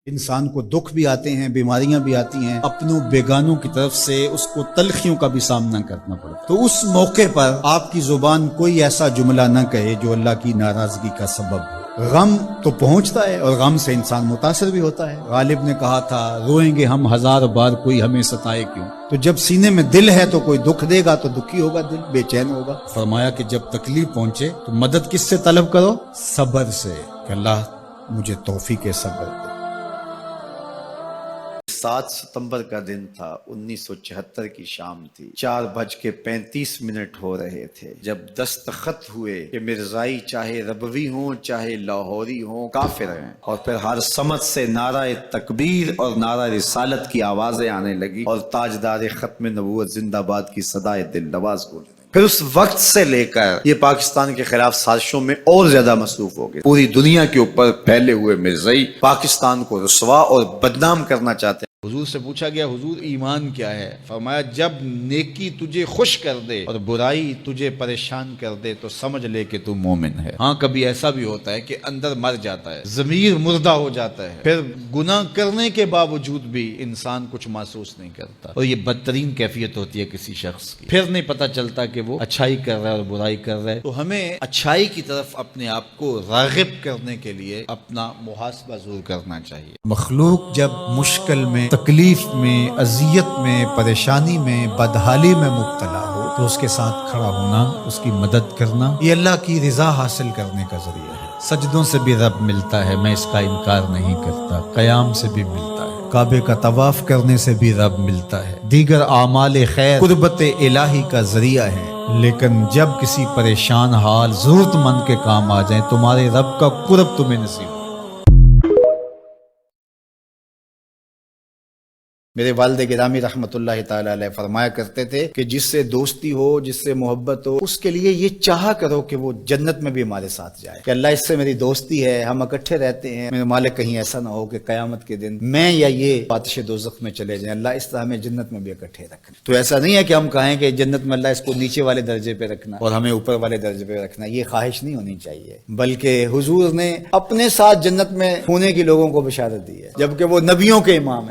انسان کو دکھ بھی آتے ہیں، بیماریاں بھی آتی ہیں، اپنوں بیگانوں کی طرف سے اس کو تلخیوں کا بھی سامنا کرنا پڑتا ہے۔ تو اس موقع پر آپ کی زبان کوئی ایسا جملہ نہ کہے جو اللہ کی ناراضگی کا سبب ہو۔ غم تو پہنچتا ہے اور غم سے انسان متاثر بھی ہوتا ہے۔ غالب نے کہا تھا روئیں گے ہم ہزار بار کوئی ہمیں ستائے کیوں۔ تو جب سینے میں دل ہے تو کوئی دکھ دے گا تو دکھی ہوگا، دل بے چین ہوگا۔ فرمایا کہ جب تکلیف پہنچے تو مدد کس سے طلب کرو؟ صبر سے، کہ اللہ مجھے توفیق صبر دے۔ 7 ستمبر کا دن تھا، 1974 کی شام تھی، 4:35 ہو رہے تھے جب دستخط ہوئے کہ مرزائی چاہے ربوی ہوں چاہے لاہوری ہوں کافر ہیں، اور پھر ہر سمت سے نعرہ تکبیر اور نعرہ رسالت کی آوازیں آنے لگی اور تاجدار ختم نبوت زندہ باد کی صدائے دل نواز گونجنے لگی۔ پھر اس وقت سے لے کر یہ پاکستان کے خلاف سازشوں میں اور زیادہ مصروف ہو گئے۔ پوری دنیا کے اوپر پھیلے ہوئے مرزائی پاکستان کو رسوا اور بدنام کرنا چاہتے ہیں۔ حضور سے پوچھا گیا حضور ایمان کیا ہے؟ فرمایا جب نیکی تجھے خوش کر دے اور برائی تجھے پریشان کر دے تو سمجھ لے کہ تو مومن ہے۔ ہاں کبھی ایسا بھی ہوتا ہے کہ اندر مر جاتا ہے، ضمیر مردہ ہو جاتا ہے، پھر گناہ کرنے کے باوجود بھی انسان کچھ محسوس نہیں کرتا، اور یہ بدترین کیفیت ہوتی ہے کسی شخص کی۔ پھر نہیں پتہ چلتا کہ وہ اچھائی کر رہا ہے اور برائی کر رہا ہے۔ تو ہمیں اچھائی کی طرف اپنے آپ کو راغب کرنے کے لیے اپنا محاسبہ ضرور کرنا چاہیے۔ مخلوق جب مشکل میں، تکلیف میں، اذیت میں، پریشانی میں، بدحالی میں مبتلا ہو تو اس کے ساتھ کھڑا ہونا، اس کی مدد کرنا، یہ اللہ کی رضا حاصل کرنے کا ذریعہ ہے۔ سجدوں سے بھی رب ملتا ہے، میں اس کا انکار نہیں کرتا، قیام سے بھی ملتا ہے، کعبے کا طواف کرنے سے بھی رب ملتا ہے، دیگر اعمال خیر قربت الہی کا ذریعہ ہے۔ لیکن جب کسی پریشان حال ضرورت مند کے کام آ جائیں تمہارے رب کا قرب تمہیں نصیب ہو۔ میرے والد گرامی رحمت اللہ تعالی علیہ فرمایا کرتے تھے کہ جس سے دوستی ہو، جس سے محبت ہو، اس کے لیے یہ چاہا کرو کہ وہ جنت میں بھی ہمارے ساتھ جائے، کہ اللہ اس سے میری دوستی ہے، ہم اکٹھے رہتے ہیں، میرے مالک کہیں ایسا نہ ہو کہ قیامت کے دن میں یا یہ آتش دوزخ میں چلے جائیں، اللہ اس طرح ہمیں جنت میں بھی اکٹھے رکھنا۔ تو ایسا نہیں ہے کہ ہم کہیں کہ جنت میں اللہ اس کو نیچے والے درجے پہ رکھنا اور ہمیں اوپر والے درجے پہ رکھنا، یہ خواہش نہیں ہونی چاہیے، بلکہ حضور نے اپنے ساتھ جنت میں ہونے کی لوگوں کو بشارت دی ہے، جبکہ وہ نبیوں کے امام ہیں۔